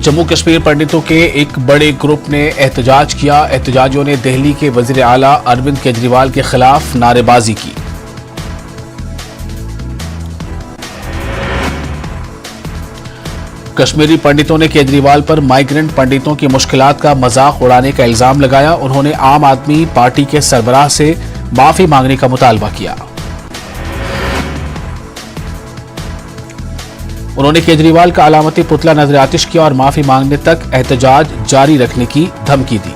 जम्मू कश्मीर पंडितों के एक बड़े ग्रुप ने एहतजाज किया। एहतजाजियों ने दिल्ली के वजीर आला अरविंद केजरीवाल के खिलाफ नारेबाजी की। कश्मीरी पंडितों ने केजरीवाल पर माइग्रेंट पंडितों की मुश्किलात का मजाक उड़ाने का इल्जाम लगाया। उन्होंने आम आदमी पार्टी के सरबराह से माफी मांगने का मुतालबा किया। उन्होंने केजरीवाल का अलामती पुतला नजर आतिश किया और माफी मांगने तक एहतजाज जारी रखने की धमकी दी।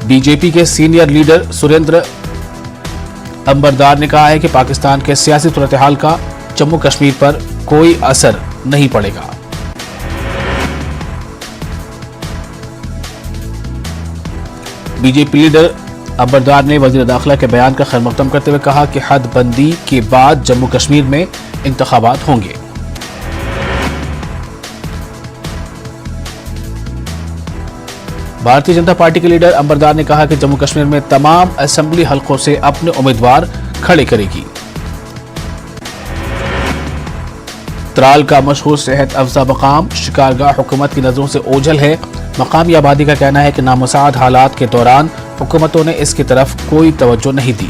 बीजेपी के सीनियर लीडर सुरेंद्र अंबरदार ने कहा है कि पाकिस्तान के सियासी सूरत हाल का जम्मू कश्मीर पर कोई असर नहीं पड़ेगा। बीजेपी लीडर अंबरदार ने वजीर दाखिला के बयान का खैर मकदम करते हुए कहा कि हदबंदी के बाद जम्मू कश्मीर में इंतखाबात होंगे। भारतीय जनता पार्टी के लीडर अंबरदार ने कहा कि जम्मू कश्मीर में तमाम असेंबली हलकों से अपने उम्मीदवार खड़े करेगी। त्राल का मशहूर सेहत अफजा मकाम शिकारगाह हुकूमत की नजरों से ओझल है। मकामी आबादी का कहना है कि नामुसाद हालात के दौरान हुकूमतों ने इसकी तरफ कोई तवज्जो नहीं दी।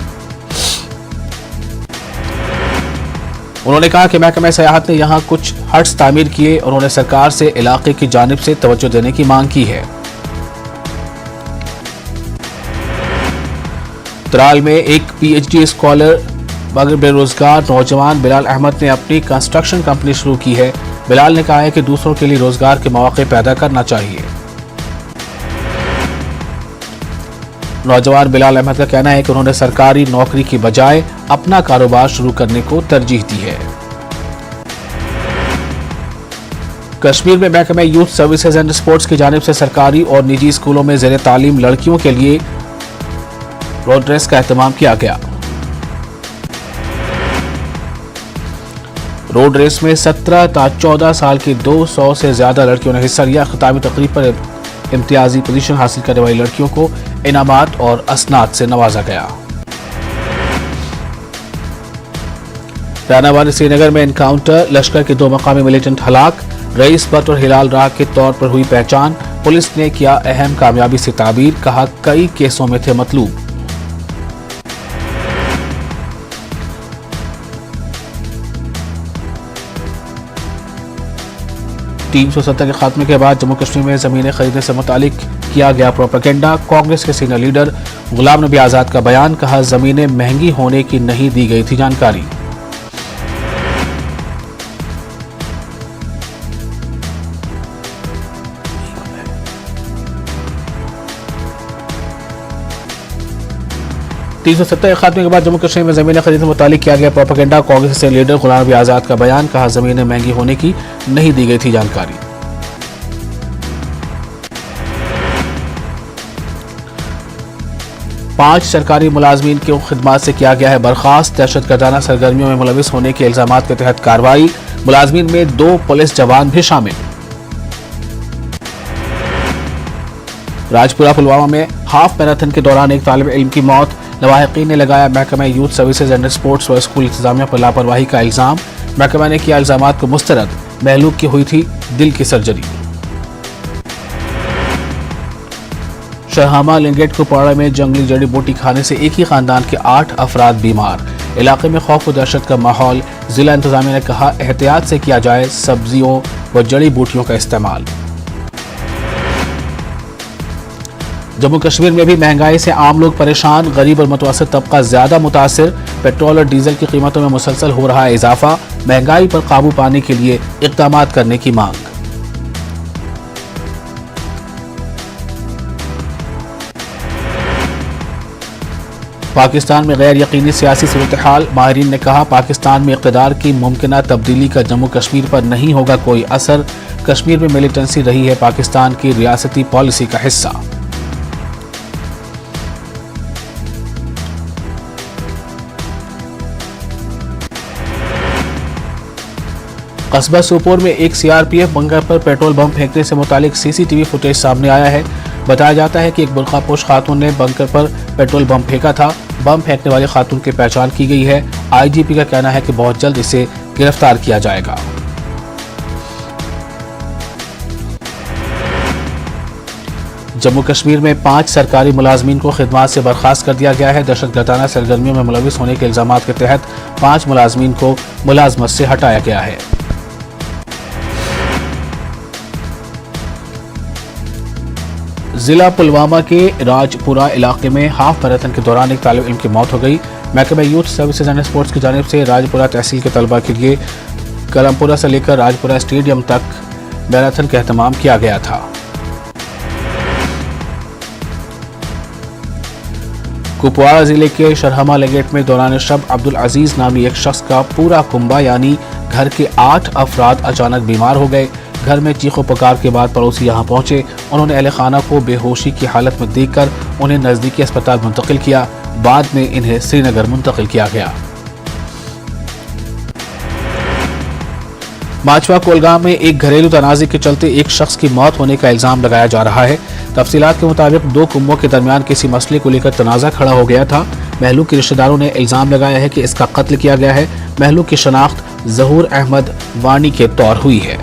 उन्होंने कहा कि महकमा सयाहत ने यहां कुछ हट्स तामीर किए। उन्होंने सरकार से इलाके की जानिब से तवज्जो देने की मांग की है। त्राल में एक पीएचडी स्कॉलर मगर बेरोजगार नौजवान बिलाल अहमद ने अपनी कंस्ट्रक्शन कंपनी शुरू की है। बिलाल ने कहा है कि दूसरों के लिए रोजगार के मौके पैदा करना चाहिए। नौजवान बिलाल अहमद का कहना है कि उन्होंने सरकारी नौकरी की बजाय अपना कारोबार शुरू करने को तरजीह दी है। कश्मीर में महकमा यूथ सर्विसेज एंड स्पोर्ट्स की जानिब से सरकारी और निजी स्कूलों में ज़ेर तालीम लड़कियों के लिए रोड रेस का एहतमाम किया गया। रोड रेस में 17 ता 14 साल की 200 से ज्यादा लड़कियों ने हिस्सा लिया। खिताबी तकरीब पर इम्तियाजी पोजीशन हासिल करने वाली लड़कियों को इनामात और असनाद से नवाजा गया। रानावाली श्रीनगर में एनकाउंटर, लश्कर के 2 मकामी मिलिटेंट हलाक, रईस भट्ट और हिलाल राह के तौर पर हुई पहचान। पुलिस ने किया अहम कामयाबी से ताबीर, कहा कई केसों में थे मतलूब। टीम 370 के खात्मे के बाद जम्मू कश्मीर में जमीनें खरीदने से मुतालिक किया गया प्रोपेगेंडा। कांग्रेस के सीनियर लीडर गुलाम नबी आजाद का बयान, कहा जमीनें महंगी होने की नहीं दी गई थी जानकारी। तीन 370 के खात्मे के बाद जम्मू कश्मीर में जमीनें खरीदने से मुतालिक किया गया प्रोपेगेंडा। कांग्रेस से लीडर गुलाम नबी आजाद का बयान, कहा जमीनें महंगी होने की नहीं दी गई थी जानकारी। पांच सरकारी मुलाजमीन को खिदमात से किया गया है बर्खास्त। दहशतगर्दाना सरगर्मियों में मुलविस होने के इल्जामात के तहत कार्रवाई। मुलाजमीन में 2 पुलिस जवान भी शामिल। राजपुरा पुलवामा में हाफ मैराथन के दौरान एक तालिब इल्म की मौत। लवाहिकीन ने लगाया महकमा यूथ सर्विसेज एंड स्पोर्ट्स व स्कूल इंतजामिया पर लापरवाही का इल्जाम। महकमा ने किया इल्जामात को मुस्तरद। महलूक की हुई थी दिल की सर्जरी। शहामा लिंगेट कुपवाड़ा में जंगली जड़ी बूटी खाने से एक ही खानदान के 8 अफराद बीमार। इलाके में खौफ व दहशत का माहौल। जिला इंतजामिया ने कहा एहतियात से किया जाए सब्जियों व जड़ी बूटियों का इस्तेमाल। जम्मू कश्मीर में भी महंगाई से आम लोग परेशान। गरीब और मुतवस्सित तबका ज्यादा मुतासिर। पेट्रोल और डीजल की कीमतों में मुसलसल हो रहा है इजाफा। महंगाई पर काबू पाने के लिए इक़दाम करने की मांग। पाकिस्तान में गैर यकीनी सियासी सूरत हाल। माहिरीन ने कहा पाकिस्तान में इक़्तिदार की मुमकिना तब्दीली का जम्मू कश्मीर पर नहीं होगा कोई असर। कश्मीर में मिलिटेंसी रही है पाकिस्तान की रियासती पॉलिसी का हिस्सा। कस्बा सोपोर में एक सीआरपीएफ बंकर पर पेट्रोल बम फेंकने से मुतालिक सीसीटीवी फुटेज सामने आया है। बताया जाता है कि एक बुर्कापोश खातून ने बंकर पर पेट्रोल बम फेंका था। बम फेंकने वाली खातून की पहचान की गई है। आईजीपी का कहना है कि बहुत जल्द इसे गिरफ्तार किया जाएगा। जम्मू कश्मीर में 5 सरकारी मुलाजमीन को खिदमात से बर्खास्त कर दिया गया है। दहशतगर्दाना सरगर्मियों में मुलविस होने के इल्जामात के तहत 5 मुलाजमीन को मुलाजमत से हटाया गया है। जिला पुलवामा के राजपुरा इलाके में हाफ मैराथन के दौरान एक तालिब इल्म की मौत हो गई। महकमा यूथ सर्विसेज एंड स्पोर्ट्स की जानिब से राजपुरा तहसील के तलबा के लिए कलमपुरा से लेकर राजपुरा स्टेडियम तक मैराथन का एहतमाम किया गया था। कुपवाड़ा जिले के शरहमा लेगेट में दौरान शब अब्दुल अजीज नामी एक शख्स का पूरा कुंबा यानी घर के 8 अफराद अचानक बीमार हो गए। घर में चीखों पुकार के बाद पड़ोसी यहां पहुंचे। उन्होंने अहले खाना को बेहोशी की हालत में देखकर उन्हें नजदीकी अस्पताल मुंतकिल किया। बाद में इन्हें श्रीनगर मुंतकिल किया गया। माचवा कोलगाम में एक घरेलू तनाज़े के चलते एक शख्स की मौत होने का इल्जाम लगाया जा रहा है। तफसीलात के मुताबिक 2 कुंबों के दरमियान किसी मसले को लेकर तनाज़ा खड़ा हो गया था। महलूक के रिश्तेदारों ने इल्जाम लगाया है कि इसका कत्ल किया गया है। महलूक की शनाख्त ज़हूर अहमद वानी के तौर हुई है।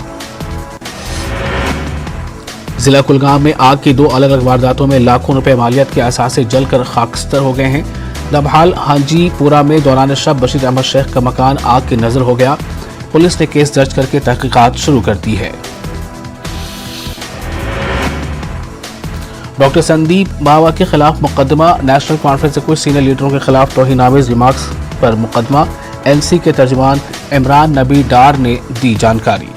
जिला कुलगाम में आग की 2 अलग अलग वारदातों में लाखों रुपए मालियत के असासे जलकर खाकस्तर हो गए हैं। दबहाल हाजीपुरा में दौरान शब बशीर अहमद शेख का मकान आग की नजर हो गया। पुलिस ने केस दर्ज करके तहकीकात शुरू कर दी है। डॉक्टर संदीप बावा के खिलाफ मुकदमा। नेशनल कॉन्फ्रेंस से कुछ सीनियर लीडरों के खिलाफ तौहीनामेज़ रिमार्क्स पर मुकदमा। एनसी के तर्जुमान इमरान नबी डार ने दी जानकारी।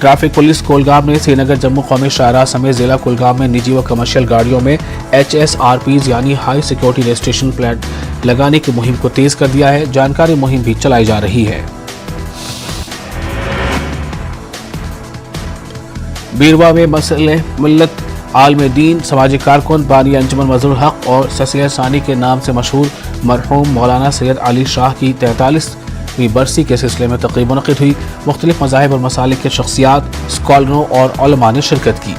ट्रैफिक पुलिस कोलगाम ने श्रीनगर जम्मू कौमी शाहराह समेत जिला कुलगाम में निजी व कमर्शियल गाड़ियों में HSRPs यानी हाई सिक्योरिटी रजिस्ट्रेशन प्लेट लगाने की मुहिम को तेज कर दिया है। जानकारी मुहिम भी चलाई जा रही है। बीरवा में मसले मिल्लत आलम दीन समाजी कारकुन बानी अंजुमन मजहरुल हक और ससैयद सानी के नाम से मशहूर मरहूम मौलाना सैयद अली शाह की 43वीं बरसी के सिलसिले में तक़रीब मुनक़िद हुई। मुख्तलिफ मज़ाहिब और मसालिक के शख्सियात, स्कॉलरों और उलमा ने शिरकत की।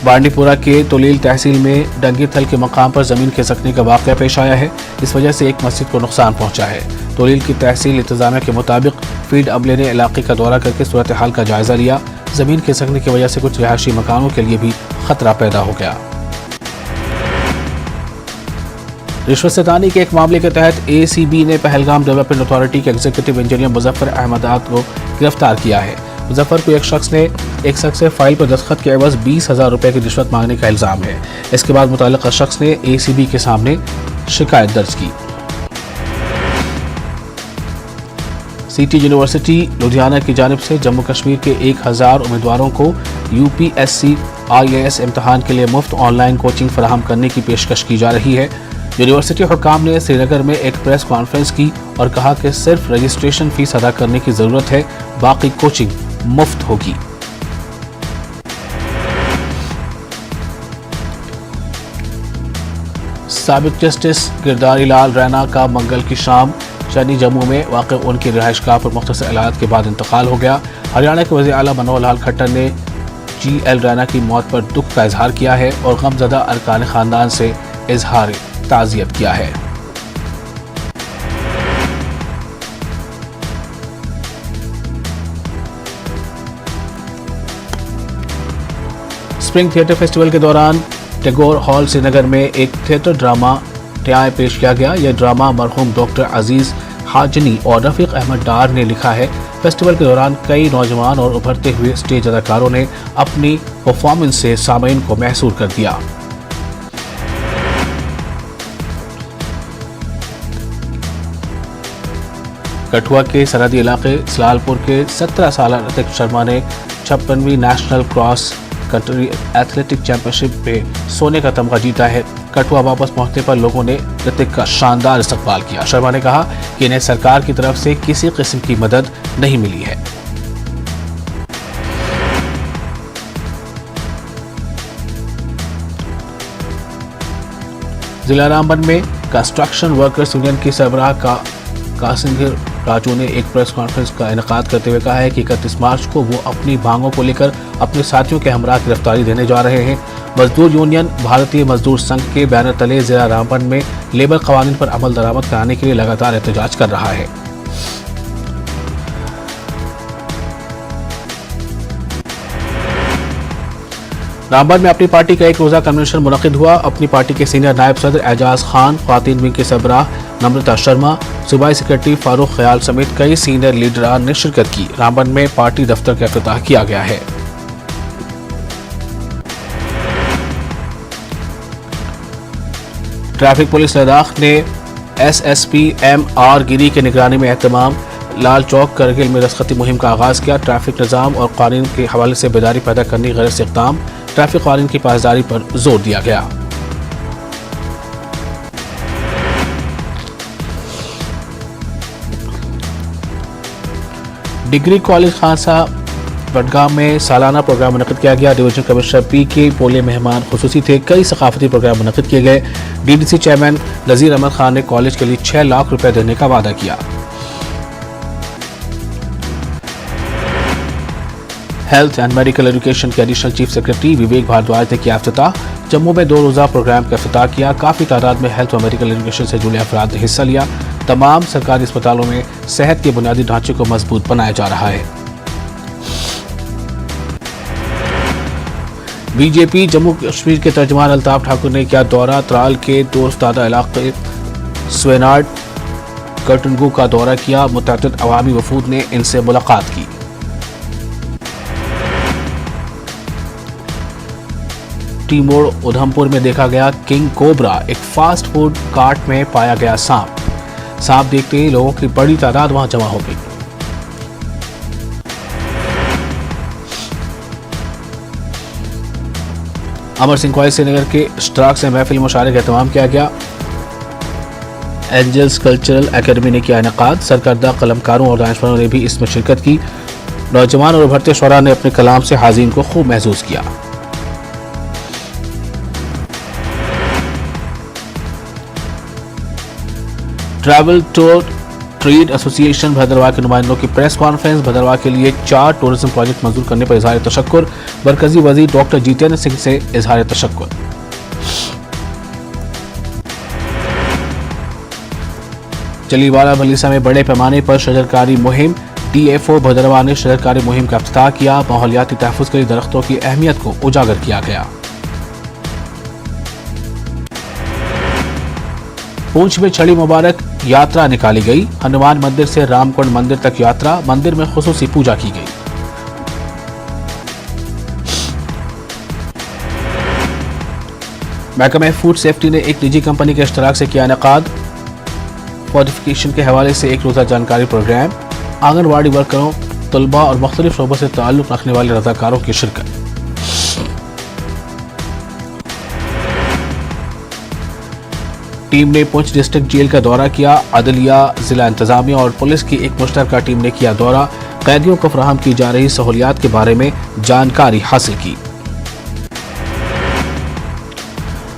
बांडीपुरा के तोलील तहसील में डंगीथल के मकाम पर जमीन खिसकने का वाक़या पेश आया है। इस वजह से एक मस्जिद को नुकसान पहुंचा है। तोलील की तहसील इंतजामिया के मुताबिक फील्ड अमले ने इलाके का दौरा करके सूरत हाल का जायजा लिया। जमीन खिसकने की वजह से कुछ रिहायशी मकानों के लिए भी खतरा पैदा हो गया। रिश्वत सतानी के एक मामले के तहत ACB ने पहलगाम डेवलपमेंट अथॉरिटी के एग्जीक्यूटिव इंजीनियर मुजफ्फर अहमदाद को गिरफ्तार किया है। मुजफ्फर को एक शख्स से फाइल पर दस्तखत के एवज 20,000 रुपए की रिश्वत मांगने का इल्जाम है। इसके बाद मुतल्लिका शख्स ने ACB के सामने शिकायत दर्ज की। सिटी यूनिवर्सिटी लुधियाना की जानिब से जम्मू कश्मीर के 1000 उम्मीदवारों को UPSC IAS इम्तहान के लिए मुफ्त ऑनलाइन कोचिंग फराहम करने की पेशकश की जा रही है। यूनिवर्सिटी हुकाम ने श्रीनगर में एक प्रेस कॉन्फ्रेंस की और कहा कि सिर्फ रजिस्ट्रेशन फीस अदा करने की जरूरत है, बाकी कोचिंग मुफ्त होगी। साबिक जस्टिस गिरधारी लाल रैना का मंगल की शाम शनी जम्मू में वाक़ उनकी रिहाइशगाह पर मुख्तसर इलाज के बाद इंतकाल हो गया। हरियाणा के वज़ीर आला मनोहर लाल खट्टर ने GL रैना की मौत पर दुख का इजहार किया है और गमज़दा अरकान ख़ानदान से इजहार ताज़ियत किया है। स्प्रिंग थिएटर फेस्टिवल के दौरान टैगोर हॉल श्रीनगर में एक थिएटर ड्रामा ट्याय पेश किया गया। यह ड्रामा मरहूम डॉक्टर अजीज हाजनी और रफीक अहमद डार ने लिखा है। फेस्टिवल के दौरान कई नौजवान और उभरते हुए स्टेज अदाकारों ने अपनी परफॉर्मेंस से सामीन को महसूर कर दिया। कठुआ के सरहदी इलाके सलालपुर के 17 साल ऋतिक शर्मा ने 56वीं national cross country athletic championship पे सोने का तमगा जीता है। कठुआ वापस पहुंचने पर लोगों ने ऋतिक का शानदार इस्तकबाल किया। शर्मा ने कहा कि इन्हें सरकार की तरफ से किसी किस्म की मदद नहीं मिली है। जिला रामबन में कंस्ट्रक्शन वर्कर्स यूनियन की सरबराह कासिम राजू ने एक प्रेस कॉन्फ्रेंस का इनेकाद करते हुए कहा है कि 31 मार्च को वो अपनी मांगों को लेकर अपने साथियों के हमरा गिरफ्तारी देने जा रहे हैं। मजदूर यूनियन भारतीय मजदूर संघ के बैनर तले जिला रामबन में लेबर कवानीन पर अमल दरामद कराने के लिए लगातार एहतजाज कर रहा है। रामबन में अपनी पार्टी का एक रोजा कन्वेंशन मुनक्किद हुआ। अपनी पार्टी के सीनियर नायब सदर एजाज खान, ख्वातीन विंग के सरबराह नम्रता शर्मा, सूबाई सेक्रेटरी फारूक ख्याल समेत कई सीनियर लीडरान ने शिरकत की। रामबन में पार्टी दफ्तर का इफ्तिताह किया गया है। ट्रैफिक पुलिस लद्दाख ने SSP MR गिरी की निगरानी में एहतमाम लाल चौक करगिल में दस्तखती मुहिम का आगाज किया। ट्रैफिक निज़ाम और कानून के हवाले से बेदारी पैदा करने की गरज से इक़दाम, ट्रैफिक कानून की पासदारी पर जोर दिया गया। डिग्री कॉलेज खानसा बडगाम में सालाना प्रोग्राम मुनक़िद किया गया। डिवीजन कमिश्नर PK पोले मेहमान खुसूसी थे। कई सकाफती प्रोग्राम मुनक़िद किए गए। DDC चेयरमैन नज़ीर अहमद खान ने कॉलेज के लिए 6 लाख रुपए देने का वादा किया। हेल्थ एंड मेडिकल एजुकेशन के एडिशनल चीफ सेक्रेटरी विवेक भारद्वाज ने किया इफ्तिताह। जम्मू में 2 रोज़ा प्रोग्राम का इफ्तिताह किया। काफ़ी तादाद में हेल्थ और मेडिकल एजुकेशन से जुड़े अफराद ने हिस्सा लिया। तमाम सरकारी अस्पतालों में सेहत के बुनियादी ढांचे को मजबूत बनाया जा रहा है। BJP जम्मू कश्मीर के तर्जुमान अल्ताफ ठाकुर ने किया दौरा। त्राल के दोस्तादा इलाके स्वेनाड कटनगू का दौरा किया। मुतअद्दिद अवामी वफूद ने इनसे मुलाकात की। टी मोड़ उधमपुर में देखा गया किंग कोबरा। एक फास्ट फूड कार्ट में पाया गया सांप। सांप देखते ही लोगों की बड़ी तादाद वहां जमा हो गई। अमर सिंह ख्वाई श्रीनगर के इश्तराक से महफिल मुशारे का एहतमाम किया गया। एंजल्स कल्चरल एकेडमी ने किया इनेकाद। सरकर्दा कलमकारों और दानिशवरों ने भी इसमें शिरकत की। नौजवान और उभरते शोरा ने अपने कलाम से हाज़रीन को खूब महसूस किया। Travel tour trade association Bhaderwah के नुमाइंदों की प्रेस कॉन्फ्रेंस। भद्रवाह के लिए 4 टूरिज्म प्रोजेक्ट मंजूर करने पर इजहार तशक्कुर। मरकजी वजीर डॉक्टर जितेंद्र सिंह से इजहार तशक्कुर। जलीवाला मलीसा में बड़े पैमाने पर शजरकारी मुहिम। DFO भद्रवाह ने शजरकारी मुहिम का इफ्तिताह किया। माहौलियाती तहफ़्फ़ुज़ के लिए दरख्तों की अहमियत को उजागर किया गया। पूंछ में छड़ी मुबारक यात्रा निकाली गई। हनुमान मंदिर से रामकुंड मंदिर तक यात्रा। मंदिर में खुसूसी पूजा की गई। महकमा फूड सेफ्टी ने एक निजी कंपनी के इश्तराक से किया इनेकाद। फोर्टिफिकेशन के हवाले से एक रोज़ा जानकारी प्रोग्राम। आंगनवाड़ी वर्करों, तलबा और मुख्तलिफ शोबों से ताल्लुक़ रखने वाले रज़ाकारों की शिरकत। टीम ने पुंछ डिस्ट्रिक्ट जेल का दौरा किया। अदलिया, जिला इंतजामिया और पुलिस की एक मुश्तरका टीम ने किया दौरा। कैदियों को फराहम की जा रही सहूलियात के बारे में जानकारी हासिल की।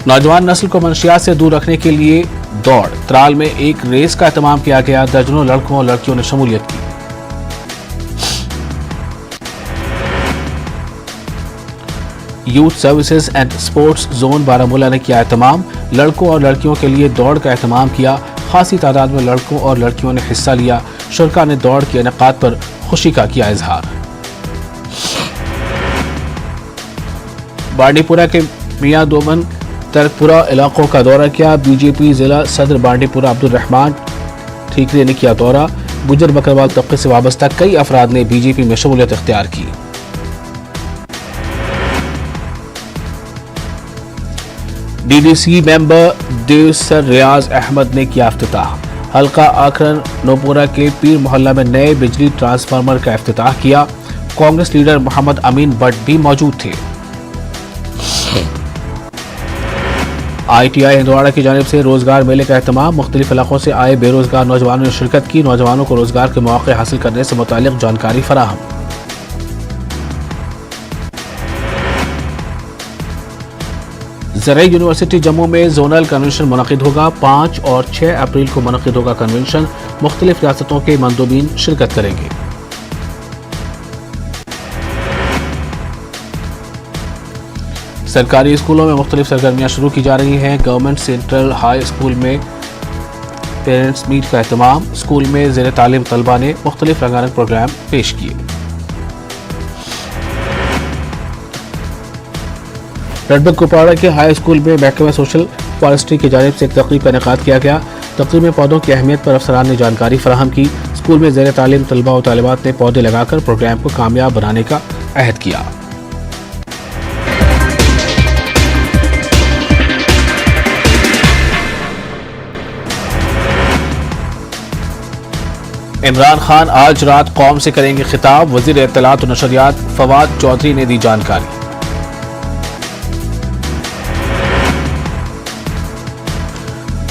नौजवान नस्ल को मंशियात से दूर रखने के लिए दौड़। त्राल में एक रेस का एहतमाम किया गया। दर्जनों लड़कों और लड़कियों ने शमूलियत की। Youth services and sports zone Baramulla ने किया एहतमाम। लड़कों और लड़कियों के लिए दौड़ का एहतमाम किया। खासी तादाद में लड़कों और लड़कियों ने हिस्सा लिया। शुरका ने दौड़ के इनेकाद पर खुशी का किया इजहार। बांडीपुरा के मियां दोमन तरकपुरा इलाकों का दौरा किया। BJP जिला सदर बांडीपुरा अब्दुल रहमान ठीकरे ने किया दौरा। गुजर बकरवाल तबके से वाबस्ता कई अफराद ने BJP में शमूलियत इख्तियार की। DDC मेंबर देवसर रियाज अहमद ने किया इफ्तिताह। हल्का आखरन नोपुरा के पीर मोहल्ला में नए बिजली ट्रांसफार्मर का इफ्तिताह किया। कांग्रेस लीडर मोहम्मद अमीन भट्ट भी मौजूद थे। ITI हिंदवाड़ा की जानिब से रोजगार मेले का एहतमाम। मुख्तलिफ इलाकों से आए बेरोजगार नौजवानों ने शिरकत की। नौजवानों को रोजगार के मौके हासिल करने से मुतालिक जानकारी फराहम। ज़राई यूनिवर्सिटी जम्मू में जोनल कन्वेंशन मुनक़िद होगा। 5 और 6 अप्रैल को मुनक़िद होगा कन्वेंशन। मुख्तलिफ रियासतों के मंदूबीन शिरकत करेंगे। सरकारी स्कूलों में मुख्तलिफ सरगर्मियाँ शुरू की जा रही हैं। गवर्नमेंट सेंट्रल हाई स्कूल में पेरेंट्स मीट का एहतमाम। स्कूल में ज़ेर तालीम तलबा ने मुख्तलिफ रंगारंग प्रोग्राम पेश किए। रेडबर्ग कुपवाड़ा के हाई स्कूल में महकमा सोशल फॉरेस्ट्री की जानिब से एक तकरीब का इनेकाद किया गया। तकरीब में पौधों की अहमियत पर अफसरान ने जानकारी फराहम की। स्कूल में ज़ेर तालीम तलबा और तालिबात ने पौधे लगाकर प्रोग्राम को कामयाब बनाने का अहद किया। इमरान खान आज रात कौम से करेंगे खिताब। वज़ीर इत्तलात और नशरियात फवाद चौधरी ने दी जानकारी।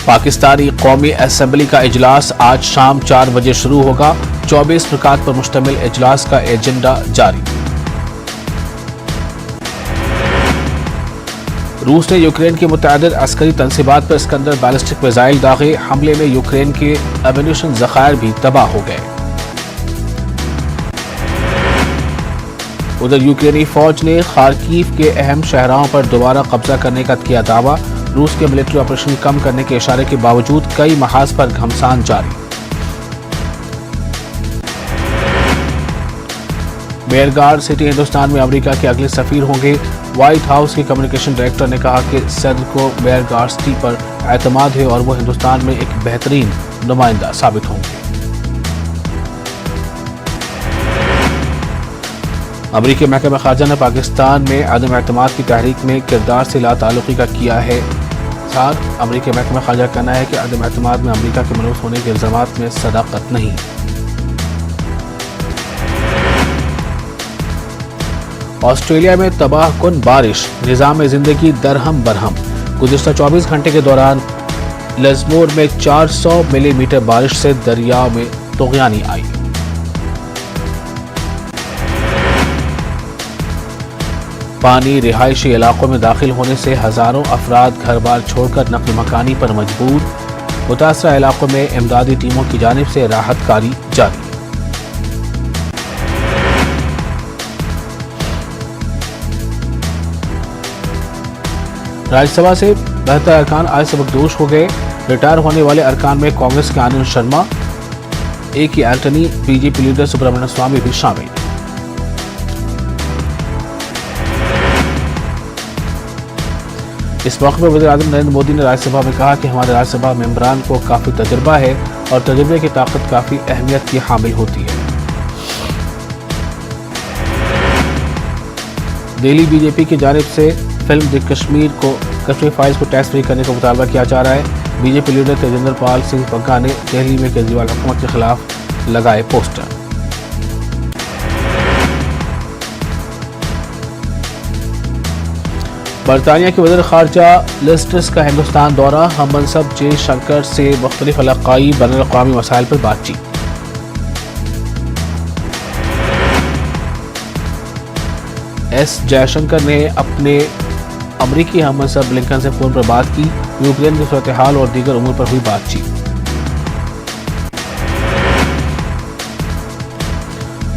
पाकिस्तानी कौमी असेंबली का इजलास आज शाम 4 बजे शुरू होगा। 24 नुकात पर मुश्तमिल इजलास का एजेंडा जारी। रूस ने यूक्रेन की मुतअद्दिद अस्करी तंसीबात पर सिकंदर बैलिस्टिक मिसाइल दागे। हमले में यूक्रेन के एम्यूनिशन ज़खायर भी तबाह हो गए। उधर यूक्रेनी फौज ने खार्कीव के अहम शहरों पर दोबारा कब्जा करने का किया दावा। रूस के मिलिट्री ऑपरेशन कम करने के इशारे के बावजूद कई महाज पर घमसान जारी। बेयरगार्ड सिटी हिंदुस्तान में अमेरिका के अगले सफीर होंगे। व्हाइट हाउस के कम्युनिकेशन डायरेक्टर ने कहा कि सदर को बेयरगार्ड सिटी पर एतमाद है और वो हिंदुस्तान में एक बेहतरीन नुमाइंदा साबित होंगे। अमेरिकी महकमा खारजा ने पाकिस्तान में अदम एतमाद की तहरीक में किरदार से लाताल्लुकी का किया है। साथ अमेरिकी महकमा खारजा का कहना है कि अदम एतमाद में अमेरिका के मलूस होने के इल्जामात में सदाकत नहीं। ऑस्ट्रेलिया में तबाहकुन बारिश, निज़ाम जिंदगी दरहम बरहम। गुज़िश्ता 24 घंटे के दौरान लिस्मोर में 400 मिलीमीटर बारिश से दरिया में तूग़यानी आई। पानी रिहायशी इलाकों में दाखिल होने से हजारों अफराद घर बार छोड़कर नक़ल मकानी पर मजबूर। मुतासरा इलाकों में इमदादी टीमों की जानिब से राहत कारी जारी। राज्यसभा से 72 अरकान आज सबकदोश हो गए। रिटायर होने वाले अरकान में कांग्रेस के Anand Sharma, A.K. Antony, BJP leader Subramanian Swamy भी शामिल। इस मौके पर वज़ीर-ए-आज़म नरेंद्र मोदी ने राज्यसभा में कहा कि हमारे राज्यसभा मेंबरान को काफी तजुर्बा है और तजुर्बे की ताकत काफी अहमियत की हामिल होती है। दिल्ली बीजेपी की जानिब से फिल्म द कश्मीर फाइल्स को टैक्स फ्री करने का मुतालबा किया जा रहा है। बीजेपी लीडर तेजेंद्र पाल सिंह पग्गा ने दिल्ली में केजरीवाल हुकूमत के खिलाफ लगाए पोस्टर। बरतानिया के वज़ीर ख़ारजा लिज़ ट्रस का हिंदुस्तान दौरा। हम मनसब जयशंकर से मुख्तलिफ इलाक़ाई बैनुल-अक़वामी मसाइल पर बातचीत। एस जयशंकर ने अपने अमरीकी हम मनसब ब्लिंकन से फ़ोन पर बात की। यूक्रेन की सूरत हाल और दीगर उमूर पर हुई बातचीत।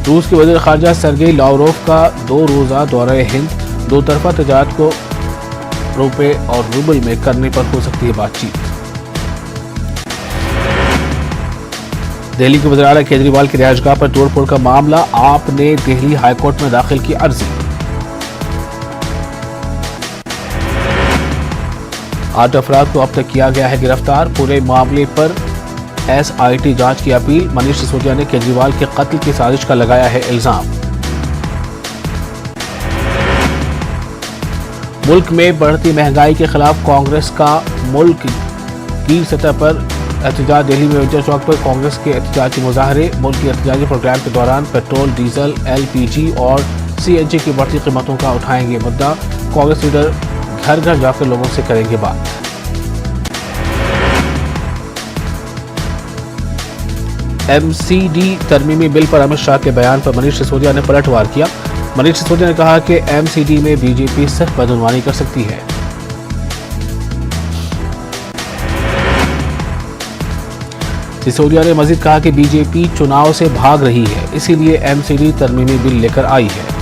रूस के वज़ीर ख़ारजा सरगेई लावरोव का 2 रोज़ा दौरा हिंद। 2 तरफ़ा तजारत को रुपए और रूबल में करने पर हो सकती है बातचीत। दिल्ली के वज़ीर आला केजरीवाल की रिहाइशगाह पर तोड़फोड़ का मामला। आप ने दिल्ली हाईकोर्ट में दाखिल की अर्जी। 8 अफराद को अब तक किया गया है गिरफ्तार। पूरे मामले पर SIT जांच की अपील। मनीष सिसोदिया ने केजरीवाल के कत्ल की साजिश का लगाया है इल्जाम। मुल्क में बढ़ती महंगाई के खिलाफ कांग्रेस का मुल्क की सतह पर एहतजाज। दिल्ली में विजय चौक पर कांग्रेस के एहतजाजी मुजाहरे। मुल्क के एहतजाजी प्रोग्राम के दौरान पेट्रोल, डीजल, LPG और CNG की बढ़ती कीमतों का उठाएंगे मुद्दा। कांग्रेस लीडर घर घर जाकर लोगों से करेंगे बात। MCD तरमीमी बिल पर अमित शाह के बयान पर मनीष सिसोदिया ने पलटवार किया। मनीष सिसोदिया ने कहा कि MCD में बीजेपी सिर्फ बदनवानी कर सकती है। सिसोदिया ने मजीद कहा कि बीजेपी चुनाव से भाग रही है, इसीलिए MCD तरमीमी बिल लेकर आई है।